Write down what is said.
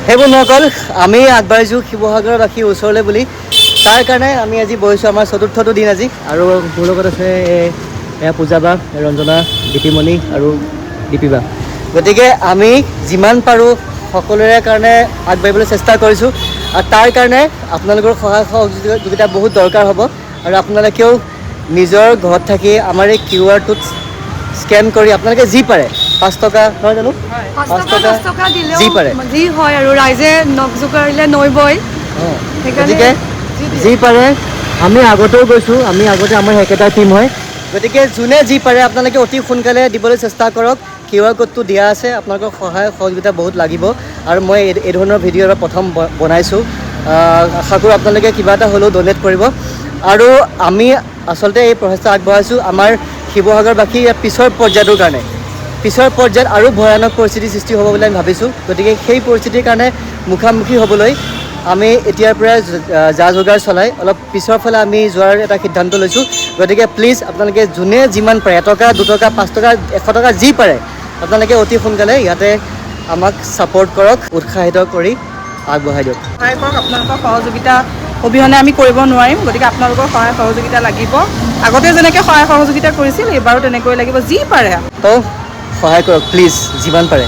সেই বন্ধুসকল আমি আগবাঢ়িছোঁ শিৱসাগৰবাসী ওচৰলৈ বুলি তাৰ কাৰণে আমি আজি বহিছোঁ আমাৰ চতুৰ্থটো দিন আজি আৰু মোৰ লগত আছে এয়া পূজা বা ৰঞ্জনা দীপিমণি আৰু দীপিবা গতিকে আমি যিমান পাৰোঁ সকলোৰে কাৰণে আগবাঢ়িবলৈ চেষ্টা কৰিছোঁ আৰু তাৰ কাৰণে আপোনালোকৰ সহায় সহযোগিতা বহুত দৰকাৰ হ'ব আৰু আপোনালোকেও নিজৰ ঘৰত থাকি আমাৰ এই QR-টোত স্কেন কৰি আপোনালোকে যি পাৰে 5 টকা নহয় জানো 5 টকা দিলেও যি পাৰে যি হয় আৰু ৰাইজে নখ জোকাৰিলে নৈ বয় গতিকে যি পাৰে আমি আগতেও গৈছোঁ আমি আগতে আমাৰ একেটা টীম হয় গতিকে যোনে যি পাৰে আপোনালোকে অতি সোনকালে দিবলৈ চেষ্টা কৰক QR কোডটো দিয়া আছে আপোনালোকৰ সহায় সহযোগিতা বহুত লাগিব আৰু মই এই ধৰণৰ ভিডিঅ' প্ৰথম বনাইছোঁ আশা কৰোঁ আপোনালোকে কিবা এটা হ'লেও ডনেট কৰিব আৰু আমি আচলতে এই প্ৰচেষ্টা আগবঢ়াইছোঁ আমাৰ শিৱসাগৰবাসী পিছৰ পৰ্যায়টোৰ কাৰণে পিছৰ পৰ্যায়ত আৰু ভয়ানক পৰিস্থিতিৰ সৃষ্টি হ'ব বুলি আমি ভাবিছোঁ গতিকে সেই পৰিস্থিতিৰ কাৰণে মুখামুখি হ'বলৈ আমি এতিয়াৰ পৰাই যা যোগাৰ চলাই অলপ পিছৰ ফালে আমি যোৱাৰ এটা সিদ্ধান্ত লৈছোঁ গতিকে প্লিজ আপোনালোকে যোনে যিমান পাৰে 1 টকা 2 টকা 5 টকা 100 টকা যি পাৰে আপোনালোকে অতি সোনকালে ইয়াতে আমাক ছাপোৰ্ট কৰক উৎসাহিত কৰি আগবঢ়াই দিয়ক সহায় কৰক আপোনালোকৰ সহযোগিতা অবিহনে আমি কৰিব নোৱাৰিম গতিকে আপোনালোকৰ সহায় সহযোগিতা লাগিব আগতে যেনেকৈ সহায় সহযোগিতা কৰিছিল এইবাৰো তেনেকৈ লাগিব যি পাৰে তো সহায় কৰক প্লিজ যিমান পাৰে